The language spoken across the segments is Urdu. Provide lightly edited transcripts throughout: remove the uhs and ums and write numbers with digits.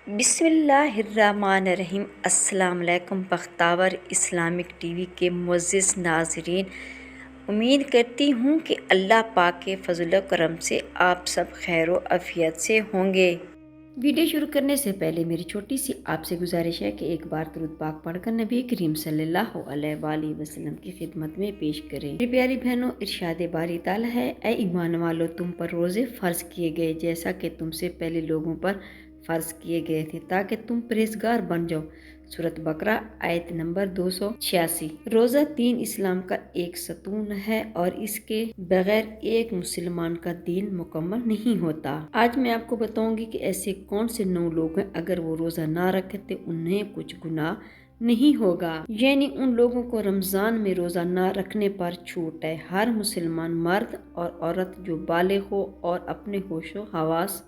بسم اللہ الرحمن الرحیم۔ السلام علیکم بختاور اسلامک ٹی وی کے معزز ناظرین، امید کرتی ہوں کہ اللہ پاک کے فضل و کرم سے آپ سب خیر و عافیت سے ہوں گے۔ ویڈیو شروع کرنے سے پہلے میری چھوٹی سی آپ سے گزارش ہے کہ ایک بار درود پاک پڑھ کر نبی کریم صلی اللہ علیہ وآلہ وسلم کی خدمت میں پیش کریں۔ میری پیاری بہنوں، ارشاد باری تعالیٰ ہے، اے ایمان والو، تم پر روزے فرض کیے گئے جیسا کہ تم سے پہلے لوگوں پر فرض کیے گئے تھے تاکہ تم پرہیزگار بن جاؤ۔ سورۃ بقرہ آیت نمبر 286۔ روزہ دین اسلام کا ایک ستون ہے اور اس کے بغیر ایک مسلمان کا دین مکمل نہیں ہوتا۔ آج میں آپ کو بتاؤں گی کہ ایسے کون سے 9 لوگ ہیں اگر وہ روزہ نہ رکھیں تو انہیں کچھ گناہ نہیں ہوگا، یعنی ان لوگوں کو رمضان میں روزہ نہ رکھنے پر چھوٹ ہے۔ ہر مسلمان مرد اور عورت جو بالغ ہو اور اپنے ہوش و حواس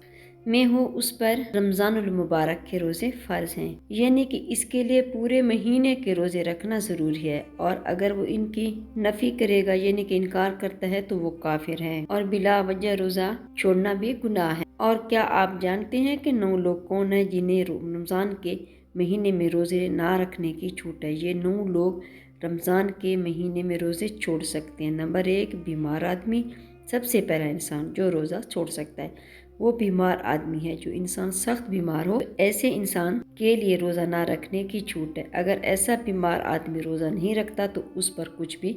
میں ہو اس پر رمضان المبارک کے روزے فرض ہیں، یعنی کہ اس کے لیے پورے مہینے کے روزے رکھنا ضروری ہے، اور اگر وہ ان کی نفی کرے گا یعنی کہ انکار کرتا ہے تو وہ کافر ہے، اور بلا وجہ روزہ چھوڑنا بھی گناہ ہے۔ اور کیا آپ جانتے ہیں کہ 9 لوگ کون ہیں جنہیں رمضان کے مہینے میں روزے نہ رکھنے کی چھوٹ ہے؟ یہ 9 لوگ رمضان کے مہینے میں روزے چھوڑ سکتے ہیں۔ نمبر 1، بیمار آدمی۔ سب سے پہلا انسان جو روزہ چھوڑ سکتا ہے وہ بیمار آدمی ہے۔ جو انسان سخت بیمار ہو ایسے انسان کے لیے روزہ نہ رکھنے کی چھوٹ ہے۔ اگر ایسا بیمار آدمی روزہ نہیں رکھتا تو اس پر کچھ بھی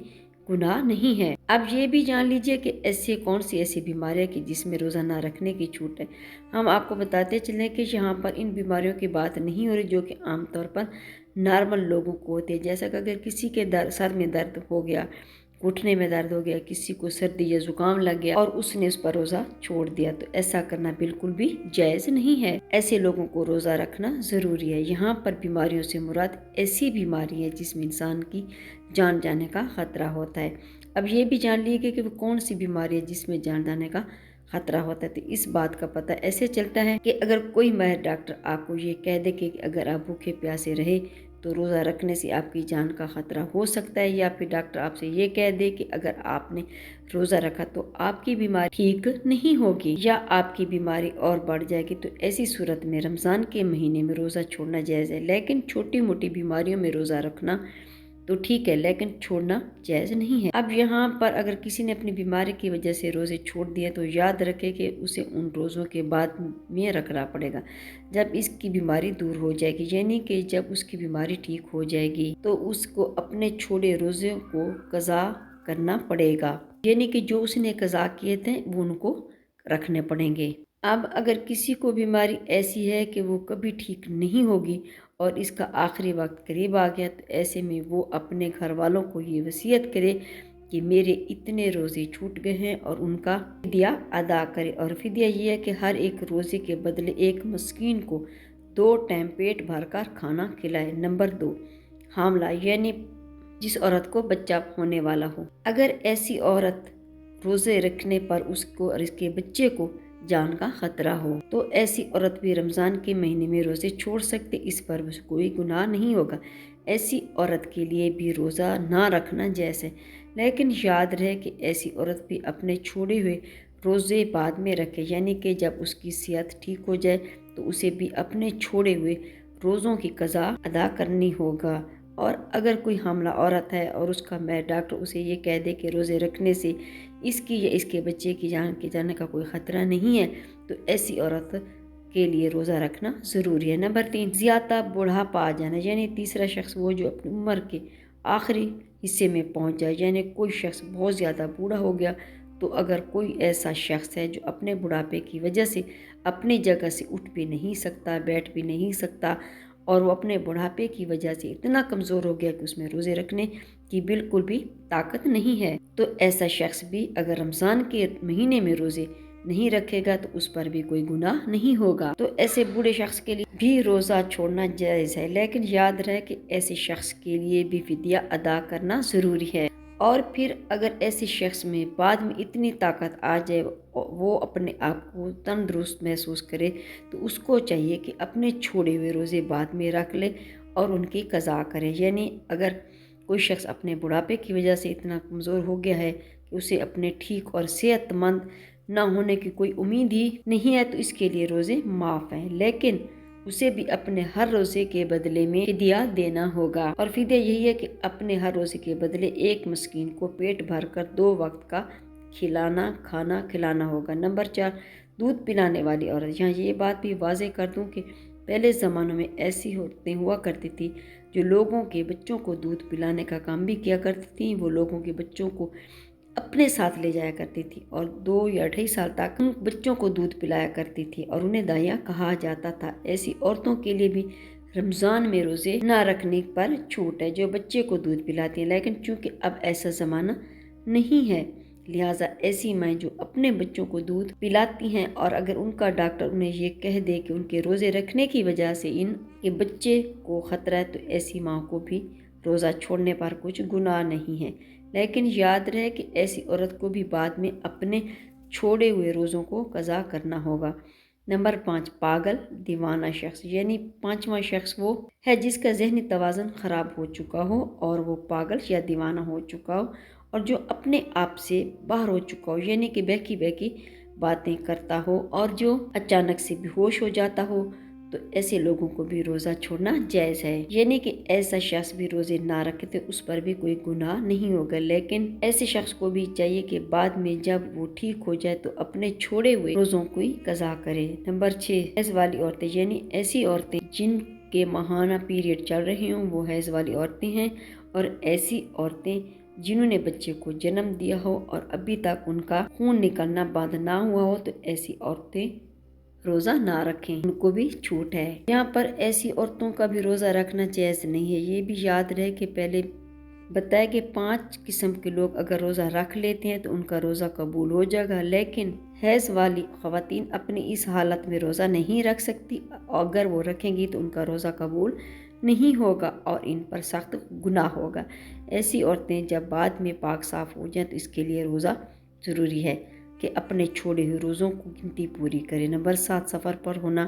گناہ نہیں ہے۔ اب یہ بھی جان لیجئے کہ کون سی ایسی بیماریاں کہ جس میں روزہ نہ رکھنے کی چھوٹ ہے۔ ہم آپ کو بتاتے چلیں کہ یہاں پر ان بیماریوں کی بات نہیں ہو رہی جو کہ عام طور پر نارمل لوگوں کو ہوتی ہے، جیسا کہ اگر کسی کے سر میں درد ہو گیا، گھٹنے میں درد ہو گیا، کسی کو سردی یا زکام لگ گیا اور اس نے اس پر روزہ چھوڑ دیا، تو ایسا کرنا بالکل بھی جائز نہیں ہے۔ ایسے لوگوں کو روزہ رکھنا ضروری ہے۔ یہاں پر بیماریوں سے مراد ایسی بیماری ہے جس میں انسان کی جان جانے کا خطرہ ہوتا ہے۔ اب یہ بھی جان لیجیے کہ وہ کون سی بیماری ہے جس میں جان جانے کا خطرہ ہوتا ہے، تو اس بات کا پتہ ایسے چلتا ہے کہ اگر کوئی ماہر ڈاکٹر آپ کو یہ کہہ دے کہ اگر آپ بھوکے پیاسے رہے تو روزہ رکھنے سے آپ کی جان کا خطرہ ہو سکتا ہے، یا پھر ڈاکٹر آپ سے یہ کہہ دے کہ اگر آپ نے روزہ رکھا تو آپ کی بیماری ٹھیک نہیں ہوگی یا آپ کی بیماری اور بڑھ جائے گی، تو ایسی صورت میں رمضان کے مہینے میں روزہ چھوڑنا جائز ہے۔ لیکن چھوٹی موٹی بیماریوں میں روزہ رکھنا تو ٹھیک ہے لیکن چھوڑنا جائز نہیں ہے۔ اب یہاں پر اگر کسی نے اپنی بیماری کی وجہ سے روزے چھوڑ دیے تو یاد رکھے کہ اسے ان روزوں کے بعد میں رکھنا پڑے گا جب اس کی بیماری دور ہو جائے گی، یعنی کہ جب اس کی بیماری ٹھیک ہو جائے گی تو اس کو اپنے چھوڑے روزوں کو قضا کرنا پڑے گا، یعنی کہ جو اس نے قضا کیے تھے وہ ان کو رکھنے پڑیں گے۔ اب اگر کسی کو بیماری ایسی ہے کہ وہ کبھی ٹھیک نہیں ہوگی اور اس کا آخری وقت قریب آ گیا، تو ایسے میں وہ اپنے گھر والوں کو یہ وصیت کرے کہ میرے اتنے روزے چھوٹ گئے ہیں اور ان کا فدیہ ادا کرے، اور فدیہ یہ ہے کہ ہر ایک روزے کے بدلے ایک مسکین کو 2 ٹائم پیٹ بھر کر کھانا کھلائے۔ نمبر 2، حاملہ، یعنی جس عورت کو بچہ ہونے والا ہو، اگر ایسی عورت روزے رکھنے پر اس کو اور اس کے بچے کو جان کا خطرہ ہو تو ایسی عورت بھی رمضان کے مہینے میں روزے چھوڑ سکتے، اس پر کوئی گناہ نہیں ہوگا۔ ایسی عورت کے لیے بھی روزہ نہ رکھنا جائز ہے، لیکن یاد رہے کہ ایسی عورت بھی اپنے چھوڑے ہوئے روزے بعد میں رکھے، یعنی کہ جب اس کی صحت ٹھیک ہو جائے تو اسے بھی اپنے چھوڑے ہوئے روزوں کی قضا ادا کرنی ہوگا۔ اور اگر کوئی حاملہ عورت ہے اور اس کا ڈاکٹر اسے یہ کہہ دے کہ روزے رکھنے سے اس کی یا اس کے بچے کی جان کے جانے کا کوئی خطرہ نہیں ہے تو ایسی عورت کے لیے روزہ رکھنا ضروری ہے۔ نمبر 3، زیادہ بڑھاپا آ جانا، یعنی تیسرا شخص وہ جو اپنی عمر کے آخری حصے میں پہنچ جائے، یعنی کوئی شخص بہت زیادہ بوڑھا ہو گیا، تو اگر کوئی ایسا شخص ہے جو اپنے بڑھاپے کی وجہ سے اپنی جگہ سے اٹھ بھی نہیں سکتا، بیٹھ بھی نہیں سکتا، اور وہ اپنے بڑھاپے کی وجہ سے اتنا کمزور ہو گیا کہ اس میں روزے رکھنے کی بالکل بھی طاقت نہیں ہے، تو ایسا شخص بھی اگر رمضان کے مہینے میں روزے نہیں رکھے گا تو اس پر بھی کوئی گناہ نہیں ہوگا۔ تو ایسے بوڑھے شخص کے لیے بھی روزہ چھوڑنا جائز ہے، لیکن یاد رہے کہ ایسے شخص کے لیے بھی فدیہ ادا کرنا ضروری ہے۔ اور پھر اگر ایسے شخص میں بعد میں اتنی طاقت آ جائے، وہ اپنے آپ کو تندرست محسوس کرے، تو اس کو چاہیے کہ اپنے چھوڑے ہوئے روزے بعد میں رکھ لے اور ان کی قضا کرے۔ یعنی اگر کوئی شخص اپنے بڑھاپے کی وجہ سے اتنا کمزور ہو گیا ہے کہ اسے اپنے ٹھیک اور صحت مند نہ ہونے کی کوئی امید ہی نہیں ہے تو اس کے لیے روزے معاف ہیں، لیکن اسے بھی اپنے ہر روزے کے بدلے میں فدیہ دینا ہوگا، اور فدیہ یہی ہے کہ اپنے ہر روزے کے بدلے ایک مسکین کو پیٹ بھر کر 2 وقت کا کھانا کھلانا ہوگا۔ نمبر 4، دودھ پلانے والی عورت۔ یہاں یہ بات بھی واضح کر دوں کہ پہلے زمانوں میں ایسی عورتیں ہوا کرتی تھی جو لوگوں کے بچوں کو دودھ پلانے کا کام بھی کیا کرتی تھیں۔ وہ لوگوں کے بچوں کو اپنے ساتھ لے جایا کرتی تھی اور 2 یا 2.5 سال تک ان بچوں کو دودھ پلایا کرتی تھی اور انہیں دائیاں کہا جاتا تھا۔ ایسی عورتوں کے لیے بھی رمضان میں روزے نہ رکھنے پر چھوٹ ہے جو بچے کو دودھ پلاتی ہیں، لیکن چونکہ اب ایسا زمانہ نہیں ہے، لہٰذا ایسی مائیں جو اپنے بچوں کو دودھ پلاتی ہیں اور اگر ان کا ڈاکٹر انہیں یہ کہہ دے کہ ان کے روزے رکھنے کی وجہ سے ان کے بچے کو خطرہ ہے تو ایسی ماں کو بھی روزہ چھوڑنے پر کچھ گناہ نہیں ہے، لیکن یاد رہے کہ ایسی عورت کو بھی بعد میں اپنے چھوڑے ہوئے روزوں کو قضا کرنا ہوگا۔ نمبر 5، پاگل دیوانہ شخص، یعنی 5واں شخص وہ ہے جس کا ذہنی توازن خراب ہو چکا ہو اور وہ پاگل یا دیوانہ ہو چکا ہو اور جو اپنے آپ سے باہر ہو چکا ہو، یعنی کہ بہکی باتیں کرتا ہو اور جو اچانک سے بے ہوش ہو جاتا ہو، تو ایسے لوگوں کو بھی روزہ چھوڑنا جائز ہے، یعنی کہ ایسا شخص بھی روزے نہ رکھے تو اس پر بھی کوئی گناہ نہیں ہوگا، لیکن ایسے شخص کو بھی چاہیے کہ بعد میں جب وہ ٹھیک ہو جائے تو اپنے چھوڑے ہوئے روزوں کو ہی قضا کرے۔ نمبر 6، حیض والی عورتیں، یعنی ایسی عورتیں جن کے ماہانہ پیریڈ چل رہے ہوں وہ حیض والی عورتیں ہیں، اور ایسی عورتیں جنہوں نے بچے کو جنم دیا ہو اور ابھی تک ان کا خون نکلنا بند نہ ہوا ہو تو ایسی عورتیں روزہ نہ رکھیں، ان کو بھی چھوٹ ہے۔ یہاں پر ایسی عورتوں کا بھی روزہ رکھنا جائز نہیں ہے۔ یہ بھی یاد رہے کہ پہلے بتایا کہ 5 قسم کے لوگ اگر روزہ رکھ لیتے ہیں تو ان کا روزہ قبول ہو جائے گا، لیکن حیض والی خواتین اپنی اس حالت میں روزہ نہیں رکھ سکتی، اگر وہ رکھیں گی تو ان کا روزہ قبول نہیں ہوگا اور ان پر سخت گناہ ہوگا۔ ایسی عورتیں جب بعد میں پاک صاف ہو جائیں تو اس کے لیے روزہ ضروری ہے کہ اپنے چھوڑے ہوئے روزوں کو گنتی پوری کرے۔ نمبر 7، سفر پر ہونا،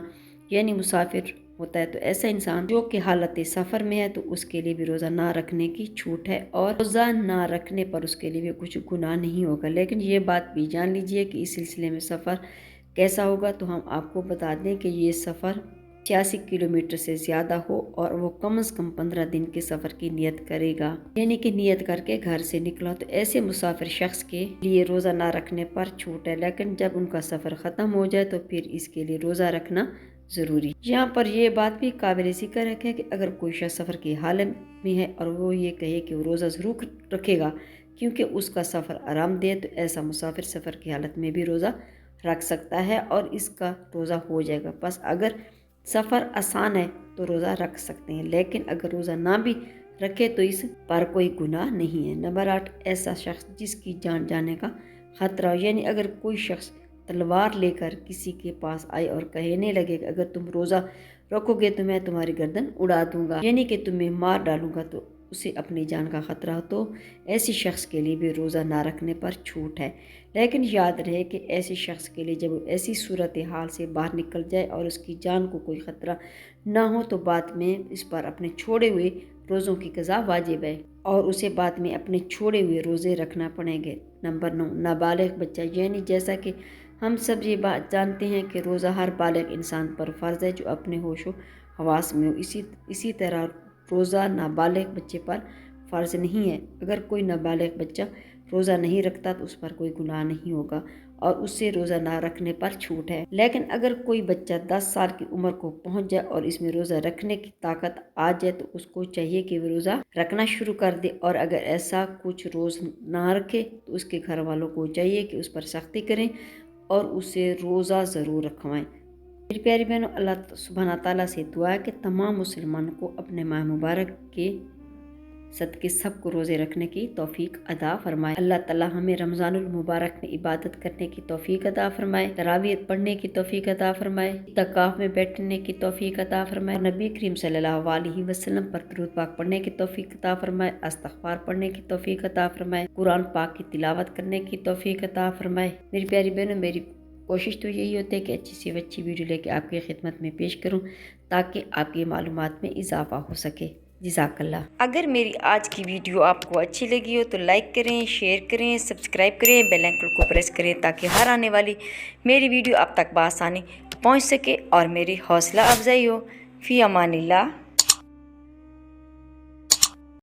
یعنی مسافر ہوتا ہے تو ایسا انسان جو کہ حالت سفر میں ہے تو اس کے لیے بھی روزہ نہ رکھنے کی چھوٹ ہے اور روزہ نہ رکھنے پر اس کے لیے بھی کچھ گناہ نہیں ہوگا، لیکن یہ بات بھی جان لیجئے کہ اس سلسلے میں سفر کیسا ہوگا تو ہم آپ کو بتا دیں کہ یہ سفر 86 کلومیٹر سے زیادہ ہو اور وہ کم از کم 15 دن کے سفر کی نیت کرے گا، یعنی کہ نیت کر کے گھر سے نکلا تو ایسے مسافر شخص کے لیے روزہ نہ رکھنے پر چھوٹ ہے، لیکن جب ان کا سفر ختم ہو جائے تو پھر اس کے لیے روزہ رکھنا ضروری۔ یہاں پر یہ بات بھی قابل ذکر ہے کہ اگر کوئی شخص سفر کی حالت میں ہے اور وہ یہ کہے کہ وہ روزہ ضرور رکھے گا کیونکہ اس کا سفر آرام دہ ہے تو ایسا مسافر سفر کی حالت میں بھی روزہ رکھ سکتا ہے اور اس کا روزہ ہو جائے گا۔ بس اگر سفر آسان ہے تو روزہ رکھ سکتے ہیں، لیکن اگر روزہ نہ بھی رکھے تو اس پر کوئی گناہ نہیں ہے۔ نمبر 8، ایسا شخص جس کی جان جانے کا خطرہ ہو، یعنی اگر کوئی شخص تلوار لے کر کسی کے پاس آئے اور کہنے لگے کہ اگر تم روزہ رکھو گے تو میں تمہاری گردن اڑا دوں گا، یعنی کہ تمہیں مار ڈالوں گا، تو اسے اپنی جان کا خطرہ ہو تو ایسی شخص کے لیے بھی روزہ نہ رکھنے پر چھوٹ ہے، لیکن یاد رہے کہ ایسے شخص کے لیے جب وہ ایسی صورتحال سے باہر نکل جائے اور اس کی جان کو کوئی خطرہ نہ ہو تو بعد میں اس پر اپنے چھوڑے ہوئے روزوں کی قضا واجب ہے اور اسے بعد میں اپنے چھوڑے ہوئے روزے رکھنا پڑیں گے۔ نمبر 9، نابالغ بچہ، یعنی جیسا کہ ہم سب یہ بات جانتے ہیں کہ روزہ ہر بالغ انسان پر فرض ہے جو اپنے ہوش و حواس میں ہو، اسی طرح روزہ نابالغ بچے پر فرض نہیں ہے۔ اگر کوئی نابالغ بچہ روزہ نہیں رکھتا تو اس پر کوئی گناہ نہیں ہوگا اور اس سے روزہ نہ رکھنے پر چھوٹ ہے، لیکن اگر کوئی بچہ 10 سال کی عمر کو پہنچ جائے اور اس میں روزہ رکھنے کی طاقت آ جائے تو اس کو چاہیے کہ وہ روزہ رکھنا شروع کر دے، اور اگر ایسا کچھ روز نہ رکھے تو اس کے گھر والوں کو چاہیے کہ اس پر سختی کریں اور اسے روزہ ضرور رکھوائیں۔ میری پیاری بہنوں، اللہ سبحانہ تعالیٰ سے دعا ہے کہ تمام مسلمانوں کو اپنے ماہ مبارک کے صدقے سب کو روزے رکھنے کی توفیق عطا فرمائے۔ اللہ تعالیٰ ہمیں رمضان المبارک میں عبادت کرنے کی توفیق عطا فرمائے، تراویح پڑھنے کی توفیق عطا فرمائے، اعتکاف میں بیٹھنے کی توفیق عطا فرمائے، اور نبی کریم صلی اللہ علیہ وسلم پر درود پاک پڑھنے کی توفیق عطا فرمائے، استغفار پڑھنے کی توفیق عطا فرمائے، قرآن پاک کی تلاوت کرنے کی توفیق عطا فرمائے۔ میری پیاری بہنوں، میری کوشش تو یہی ہوتی ہے کہ اچھی سے اچھی ویڈیو لے کے آپ کی خدمت میں پیش کروں تاکہ آپ کی معلومات میں اضافہ ہو سکے۔ جزاک اللہ۔ اگر میری آج کی ویڈیو آپ کو اچھی لگی ہو تو لائک کریں، شیئر کریں، سبسکرائب کریں، بیل آئکن کو پریس کریں تاکہ ہر آنے والی میری ویڈیو آپ تک بآسانی پہنچ سکے اور میری حوصلہ افزائی ہو۔ فی امان اللہ۔